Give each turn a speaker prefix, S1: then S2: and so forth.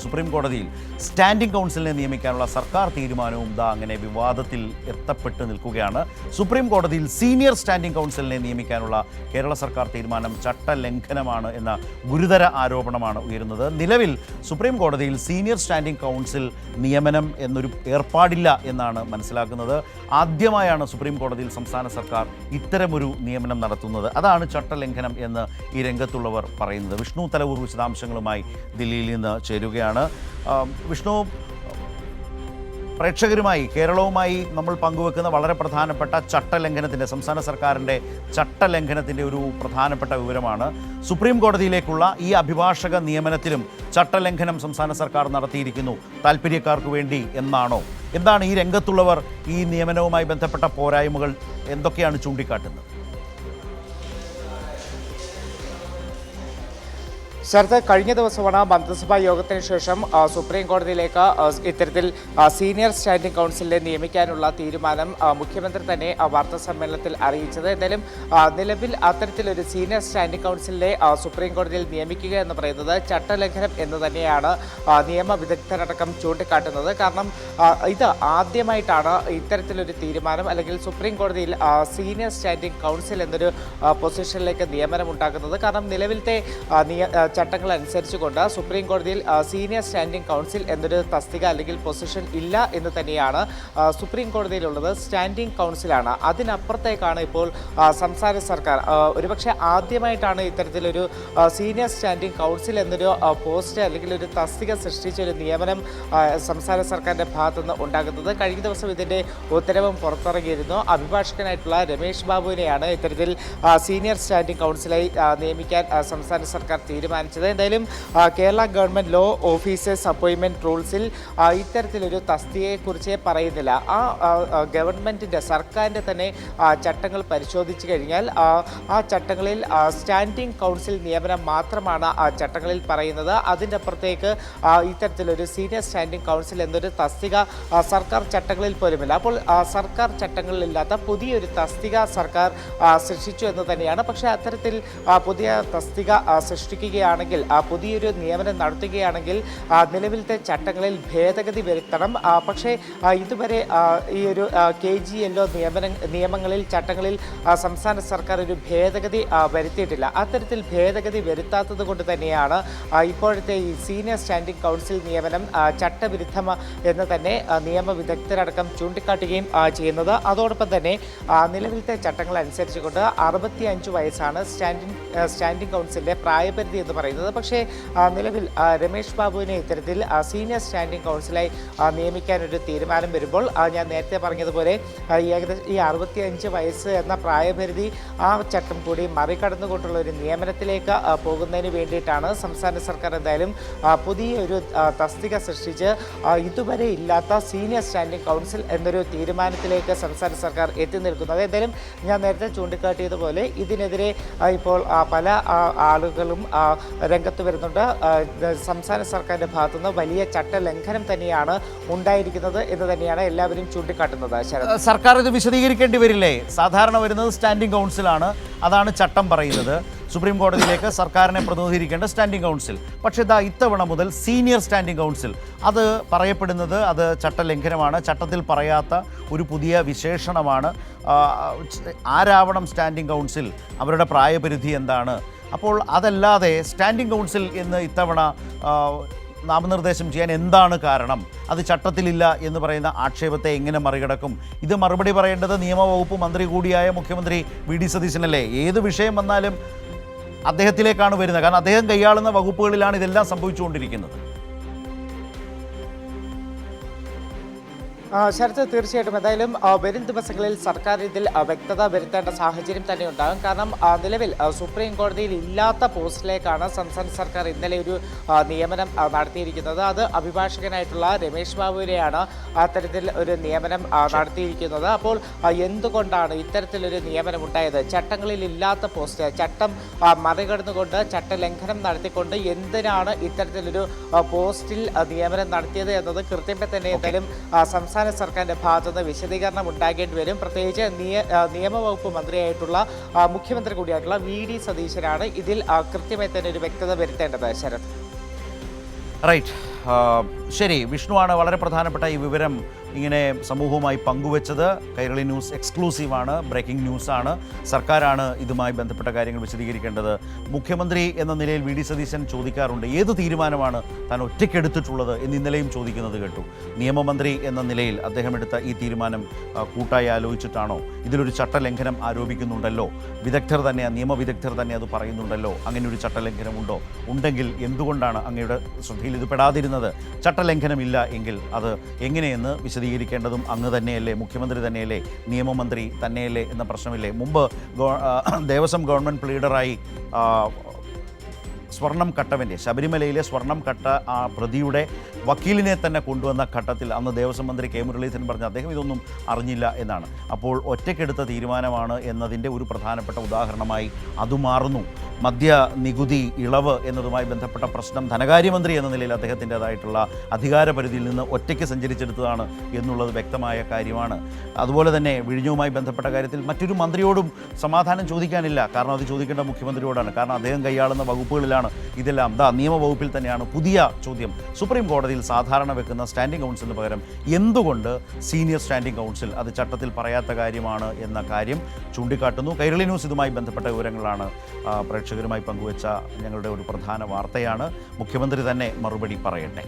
S1: Supreme കോടതിയിൽ standing കൗൺസിലിനെ നിയമിക്കാനുള്ള സർക്കാർ തീരുമാനവും അങ്ങനെ വിവാദത്തിൽ എത്തപ്പെട്ട് നിൽക്കുകയാണ്. സുപ്രീം കോടതിയിൽ സീനിയർ സ്റ്റാൻഡിംഗ് കൗൺസിലിനെ നിയമിക്കാനുള്ള കേരള സർക്കാർ തീരുമാനം ചട്ടലംഘനമാണ് എന്ന ഗുരുതര ആരോപണമാണ് ഉയരുന്നത്. നിലവിൽ സുപ്രീം കോടതിയിൽ സീനിയർ സ്റ്റാൻഡിംഗ് കൗൺസിൽ നിയമനം എന്നൊരു ഏർപ്പാടില്ല എന്നാണ് മനസ്സിലാക്കുന്നത്. ആദ്യമായാണ് സുപ്രീം കോടതിയിൽ സംസ്ഥാന സർക്കാർ ഇത്തരമൊരു നിയമനം നടത്തുന്നത്. അതാണ് ചട്ടലംഘനം എന്ന് ഈ രംഗത്തുള്ളവർ പറയുന്നത്. വിഷ്ണു തലവൂർ വിശദാംശങ്ങളുമായി ദില്ലിയിൽ നിന്ന് ചേരുകയാണ്. വിഷ്ണു, പ്രേക്ഷകരുമായി കേരളവുമായി നമ്മൾ പങ്കുവെക്കുന്ന വളരെ പ്രധാനപ്പെട്ട ചട്ടലംഘനത്തിൻ്റെ, സംസ്ഥാന സർക്കാരിൻ്റെ ചട്ടലംഘനത്തിൻ്റെ ഒരു പ്രധാനപ്പെട്ട വിവരമാണ് സുപ്രീം കോടതിയിലേക്കുള്ള ഈ അഭിഭാഷക നിയമനത്തിലും ചട്ടലംഘനം സംസ്ഥാന സർക്കാർ നടത്തിയിരിക്കുന്നു, താല്പര്യക്കാർക്ക് വേണ്ടി എന്നാണോ? എന്താണ് ഈ രംഗത്തുള്ളവർ ഈ നിയമനവുമായി ബന്ധപ്പെട്ട പോരായ്മകൾ എന്തൊക്കെയാണ് ചൂണ്ടിക്കാട്ടുന്നത്?
S2: ശരത്, കഴിഞ്ഞ ദിവസമാണ് മന്ത്രിസഭാ യോഗത്തിന് ശേഷം സുപ്രീം കോടതിയിലേക്ക് ഇത്തരത്തിൽ സീനിയർ സ്റ്റാൻഡിംഗ് കൗൺസിലിനെ നിയമിക്കാനുള്ള തീരുമാനം മുഖ്യമന്ത്രി തന്നെ വാർത്താ സമ്മേളനത്തിൽ അറിയിച്ചത്. എന്തായാലും നിലവിൽ അത്തരത്തിലൊരു സീനിയർ സ്റ്റാൻഡിംഗ് കൗൺസിലിനെ സുപ്രീം കോടതിയിൽ നിയമിക്കുക എന്ന് പറയുന്നത് ചട്ടലംഘനം എന്ന് തന്നെയാണ് നിയമ വിദഗ്ധരടക്കം ചൂണ്ടിക്കാട്ടുന്നത്. കാരണം ഇത് ആദ്യമായിട്ടാണ് ഇത്തരത്തിലൊരു തീരുമാനം, അല്ലെങ്കിൽ സുപ്രീം കോടതിയിൽ സീനിയർ സ്റ്റാൻഡിംഗ് കൗൺസിൽ എന്നൊരു പൊസിഷനിലേക്ക് നിയമനം ഉണ്ടാക്കുന്നത്. കാരണം നിലവിലത്തെ ചട്ടങ്ങൾ അനുസരിച്ചുകൊണ്ട് സുപ്രീം കോടതിയിൽ സീനിയർ സ്റ്റാൻഡിംഗ് കൗൺസിൽ എന്നൊരു തസ്തിക അല്ലെങ്കിൽ പൊസിഷൻ ഇല്ല എന്ന് തന്നെയാണ് സുപ്രീം കോടതിയിലുള്ളത്. സ്റ്റാൻഡിംഗ് കൗൺസിലാണ്. അതിനപ്പുറത്തേക്കാണ് ഇപ്പോൾ സംസ്ഥാന സർക്കാർ ഒരുപക്ഷെ ആദ്യമായിട്ടാണ് ഇത്തരത്തിലൊരു സീനിയർ സ്റ്റാൻഡിംഗ് കൗൺസിൽ എന്നൊരു പോസ്റ്റ് അല്ലെങ്കിൽ ഒരു തസ്തിക സൃഷ്ടിച്ചൊരു നിയമനം സംസ്ഥാന സർക്കാരിൻ്റെ ഭാഗത്തുനിന്ന് ഉണ്ടാകുന്നത്. കഴിഞ്ഞ ദിവസം ഇതിൻ്റെ ഉത്തരവും പുറത്തിറങ്ങിയിരുന്നു. അഭിഭാഷകനായിട്ടുള്ള രമേശ് ബാബുവിനെയാണ് ഇത്തരത്തിൽ സീനിയർ സ്റ്റാൻഡിംഗ് കൗൺസിലായി നിയമിക്കാൻ സംസ്ഥാന സർക്കാർ തീരുമാനിച്ചത്. എന്തായാലും Kerala government law officers appointment റൂൾസിൽ ഇത്തരത്തിലൊരു തസ്തികയെക്കുറിച്ച് പറയുന്നില്ല. ഗവൺമെൻറ്റിൻ്റെ, സർക്കാരിൻ്റെ തന്നെ ചട്ടങ്ങൾ പരിശോധിച്ച് കഴിഞ്ഞാൽ ആ ചട്ടങ്ങളിൽ സ്റ്റാൻഡിംഗ് കൗൺസിൽ നിയമനം മാത്രമാണ് ആ ചട്ടങ്ങളിൽ പറയുന്നത്. അതിൻ്റെ അപ്പുറത്തേക്ക് ഇത്തരത്തിലൊരു സീനിയർ സ്റ്റാൻഡിംഗ് കൗൺസിൽ എന്നൊരു തസ്തിക സർക്കാർ ചട്ടങ്ങളിൽ പോലുമില്ല. അപ്പോൾ സർക്കാർ ചട്ടങ്ങളിലില്ലാത്ത പുതിയൊരു തസ്തിക സർക്കാർ സൃഷ്ടിച്ചു എന്ന് തന്നെയാണ്. പക്ഷേ അത്തരത്തിൽ പുതിയ തസ്തിക സൃഷ്ടിക്കുകയാണെങ്കിൽ, പുതിയൊരു നിയമനം നടത്തുകയാണെങ്കിൽ നിലവിലത്തെ ചട്ടങ്ങളിൽ ഭേദഗതി വരുത്തണം. പക്ഷേ ഇതുവരെ ഈ ഒരു KGLO നിയമങ്ങളിൽ, ചട്ടങ്ങളിൽ സംസ്ഥാന സർക്കാർ ഒരു ഭേദഗതി വരുത്തിയിട്ടില്ല. അത്തരത്തിൽ ഭേദഗതി വരുത്താത്തത് കൊണ്ട് തന്നെയാണ് ഇപ്പോഴത്തെ ഈ സീനിയർ സ്റ്റാൻഡിംഗ് കൗൺസിൽ നിയമനം ചട്ടവിരുദ്ധം എന്ന് തന്നെ നിയമ വിദഗ്ധരടക്കം ചൂണ്ടിക്കാട്ടുകയും ചെയ്യുന്നത്. അതോടൊപ്പം തന്നെ നിലവിലത്തെ ചട്ടങ്ങൾ അനുസരിച്ചുകൊണ്ട് 65 വയസ്സാണ് സ്റ്റാൻഡിംഗ് കൗൺസിലിൻ്റെ പ്രായപരിധി എന്ന് പറയുന്നത്. പക്ഷേ നിലവിൽ രമേശ് ബാബുവിനെ ഇത്തരത്തിൽ സീനിയർ സ്റ്റാൻഡിംഗ് കൗൺസിലായി നിയമിക്കാനൊരു തീരുമാനം വരുമ്പോൾ ഞാൻ നേരത്തെ പറഞ്ഞതുപോലെ ഏകദേശം ഈ 65 വയസ്സ് എന്ന പ്രായപരിധി ആ ചട്ടം കൂടി മറികടന്നുകൊണ്ടുള്ള ഒരു നിയമനത്തിലേക്ക് പോകുന്നതിന് വേണ്ടിയിട്ടാണ് സംസ്ഥാന സർക്കാർ എന്തായാലും പുതിയൊരു തസ്തിക സൃഷ്ടിച്ച് ഇതുവരെ ഇല്ലാത്ത സീനിയർ സ്റ്റാൻഡിംഗ് കൗൺസിൽ എന്നൊരു തീരുമാനത്തിലേക്ക് സംസ്ഥാന സർക്കാർ എത്തി നിൽക്കുന്നത്. എന്തായാലും ഞാൻ നേരത്തെ ചൂണ്ടിക്കാട്ടിയതുപോലെ ഇതിനെതിരെ ഇപ്പോൾ പല ആളുകളും രംഗത്ത് വരുന്നുണ്ട്. സംസ്ഥാന സർക്കാരിൻ്റെ ഭാഗത്തുനിന്ന് വലിയ ചട്ടലംഘനം തന്നെയാണ് ഉണ്ടായിരിക്കുന്നത് എന്ന് തന്നെയാണ് എല്ലാവരും ചൂണ്ടിക്കാട്ടുന്നത്.
S1: സർക്കാർ ഇത് വിശദീകരിക്കേണ്ടി വരില്ലേ? സാധാരണ വരുന്നത് സ്റ്റാൻഡിംഗ് കൗൺസിലാണ്, അതാണ് ചട്ടം പറയുന്നത്. സുപ്രീം കോടതിയിലേക്ക് സർക്കാരിനെ പ്രതിനിധീകരിക്കേണ്ട സ്റ്റാൻഡിംഗ് കൗൺസിൽ. പക്ഷേ ഇത്തവണ മുതൽ സീനിയർ സ്റ്റാൻഡിംഗ് കൗൺസിൽ അത് പറയപ്പെടുന്നത് അത് ചട്ടലംഘനമാണ്, ചട്ടത്തിൽ പറയാത്ത ഒരു പുതിയ വിശേഷണമാണ്. ആരാവണം സ്റ്റാൻഡിംഗ് കൗൺസിൽ, അവരുടെ പ്രായപരിധി എന്താണ്? അപ്പോൾ അതല്ലാതെ സ്റ്റാൻഡിംഗ് കൗൺസിൽ എന്ന് ഇത്തവണ നാമനിർദ്ദേശം ചെയ്യാൻ എന്താണ് കാരണം? അത് ചട്ടത്തിലില്ല എന്ന് പറയുന്ന ആക്ഷേപത്തെ എങ്ങനെ മറികടക്കും? ഇത് മറുപടി പറയേണ്ടത് നിയമവകുപ്പ് മന്ത്രി കൂടിയായ മുഖ്യമന്ത്രി VD സതീശനല്ലേ? ഏത് വിഷയം വന്നാലും അദ്ദേഹത്തിലേക്കാണ് വരുന്നത്. കാരണം അദ്ദേഹം കൈയാളുന്ന വകുപ്പുകളിലാണ് ഇതെല്ലാം സംഭവിച്ചുകൊണ്ടിരിക്കുന്നത്.
S2: ശരത്ത്, തീർച്ചയായിട്ടും എന്തായാലും വരും ദിവസങ്ങളിൽ സർക്കാർ ഇതിൽ വ്യക്തത വരുത്തേണ്ട സാഹചര്യം തന്നെ ഉണ്ടാകും. കാരണം നിലവിൽ സുപ്രീം കോടതിയിൽ ഇല്ലാത്ത പോസ്റ്റിലേക്കാണ് സംസ്ഥാന സർക്കാർ ഇന്നലെ ഒരു നിയമനം നടത്തിയിരിക്കുന്നത്. അത് അഭിഭാഷകനായിട്ടുള്ള രമേശ് ബാബുവിനെയാണ് അത്തരത്തിൽ ഒരു നിയമനം നടത്തിയിരിക്കുന്നത്. അപ്പോൾ എന്തുകൊണ്ടാണ് ഇത്തരത്തിലൊരു നിയമനം ഉണ്ടായത്? ചട്ടങ്ങളിൽ ഇല്ലാത്ത പോസ്റ്റ്, ചട്ടം മറികടന്നുകൊണ്ട്, ചട്ടലംഘനം നടത്തിക്കൊണ്ട് എന്തിനാണ് ഇത്തരത്തിലൊരു പോസ്റ്റിൽ നിയമനം നടത്തിയത് എന്നത് കൃത്യമായി തന്നെ എന്തായാലും സംസ്ഥാന സർക്കാരിന്റെ ഭാഗത്തുനിന്ന് വിശദീകരണം ഉണ്ടാകേണ്ടി വരും. പ്രത്യേകിച്ച് നിയമവകുപ്പ് മന്ത്രിയായിട്ടുള്ള മുഖ്യമന്ത്രി കൂടിയായിട്ടുള്ള VD സതീശനാണ് ഇതിൽ കൃത്യമായി തന്നെ ഒരു വ്യക്തത വരുത്തേണ്ടത്. ശരത്,
S1: റൈറ്റ്. ശരി, വിഷ്ണുവാണ് വളരെ പ്രധാനപ്പെട്ട ഈ വിവരം ഇങ്ങനെ സമൂഹവുമായി പങ്കുവച്ചത്. കൈരളി ന്യൂസ് എക്സ്ക്ലൂസീവാണ്, ബ്രേക്കിംഗ് ന്യൂസാണ്. സർക്കാരാണ് ഇതുമായി ബന്ധപ്പെട്ട കാര്യങ്ങൾ വിശദീകരിക്കേണ്ടത്. മുഖ്യമന്ത്രി എന്ന നിലയിൽ വി ഡി സതീശൻ ചോദിക്കാറുണ്ട്, ഏത് തീരുമാനമാണ് താൻ ഒറ്റയ്ക്കെടുത്തിട്ടുള്ളത് എന്ന് ഇന്നലെയും ചോദിക്കുന്നത് കേട്ടു. നിയമമന്ത്രി എന്ന നിലയിൽ അദ്ദേഹം എടുത്ത ഈ തീരുമാനം കൂട്ടായി ആലോചിച്ചിട്ടാണോ? ഇതിലൊരു ചട്ടലംഘനം ആരോപിക്കുന്നുണ്ടല്ലോ, വിദഗ്ധർ തന്നെ, നിയമവിദഗ്ധർ തന്നെ അത് പറയുന്നുണ്ടല്ലോ. അങ്ങനെ ഒരു ചട്ടലംഘനം ഉണ്ടോ? ഉണ്ടെങ്കിൽ എന്തുകൊണ്ടാണ് അങ്ങയുടെ ശ്രദ്ധയിൽ ഇത് പെടാതിരുന്നത്? ചട്ടലംഘനമില്ല എങ്കിൽ അത് എങ്ങനെയെന്ന് വിശദീകരിക്കേണ്ടതും അങ്ങ് തന്നെയല്ലേ, മുഖ്യമന്ത്രി തന്നെയല്ലേ, നിയമമന്ത്രി തന്നെയല്ലേ എന്ന പ്രശ്നമില്ലേ? മുമ്പ് ദേവസ്വം ഗവൺമെൻറ് പ്ലീഡറായി സ്വർണം കട്ടവൻ്റെ, ശബരിമലയിലെ സ്വർണം കട്ട ആ പ്രതിയുടെ വക്കീലിനെ തന്നെ കൊണ്ടുവന്ന ഘട്ടത്തിൽ അന്ന് ദേവസ്വം മന്ത്രി കെ മുരളീധരൻ പറഞ്ഞ അദ്ദേഹം ഇതൊന്നും അറിഞ്ഞില്ല എന്നാണ്. അപ്പോൾ ഒറ്റയ്ക്കെടുത്ത തീരുമാനമാണ് എന്നതിൻ്റെ ഒരു പ്രധാനപ്പെട്ട ഉദാഹരണമായി അത് മാറുന്നു. മദ്യ നികുതി ഇളവ് എന്നതുമായി ബന്ധപ്പെട്ട പ്രശ്നം ധനകാര്യമന്ത്രി എന്ന നിലയിൽ അദ്ദേഹത്തിൻ്റെതായിട്ടുള്ള അധികാരപരിധിയിൽ നിന്ന് ഒറ്റയ്ക്ക് സഞ്ചരിച്ചെടുത്തതാണ് എന്നുള്ളത് വ്യക്തമായ കാര്യമാണ്. അതുപോലെ തന്നെ വിഴിഞ്ഞവുമായി ബന്ധപ്പെട്ട കാര്യത്തിൽ മറ്റൊരു മന്ത്രിയോടും സമാധാനം ചോദിക്കാനില്ല. കാരണം അത് ചോദിക്കേണ്ട മുഖ്യമന്ത്രിയോടാണ്. കാരണം അദ്ദേഹം കൈയാളുന്ന വകുപ്പുകളിലാണ് ഇതെല്ലാം. നിയമവകുപ്പിൽ തന്നെയാണ്. പുതിയ ചോദ്യം, സുപ്രീം കോടതിയിൽ സാധാരണ വെക്കുന്ന സ്റ്റാൻഡിംഗ് കൗൺസിലിന് പകരം എന്തുകൊണ്ട് സീനിയർ സ്റ്റാൻഡിംഗ് കൗൺസിൽ? അത് ചട്ടത്തിൽ പറയാത്ത കാര്യമാണ് എന്ന കാര്യം ചൂണ്ടിക്കാട്ടുന്നു. കൈരളി ന്യൂസ് ഇതുമായി ബന്ധപ്പെട്ട വിവരങ്ങളാണ് പ്രേക്ഷകരുമായി പങ്കുവച്ച ഞങ്ങളുടെ ഒരു പ്രധാന വാർത്തയാണ്. മുഖ്യമന്ത്രി തന്നെ മറുപടി പറയട്ടെ.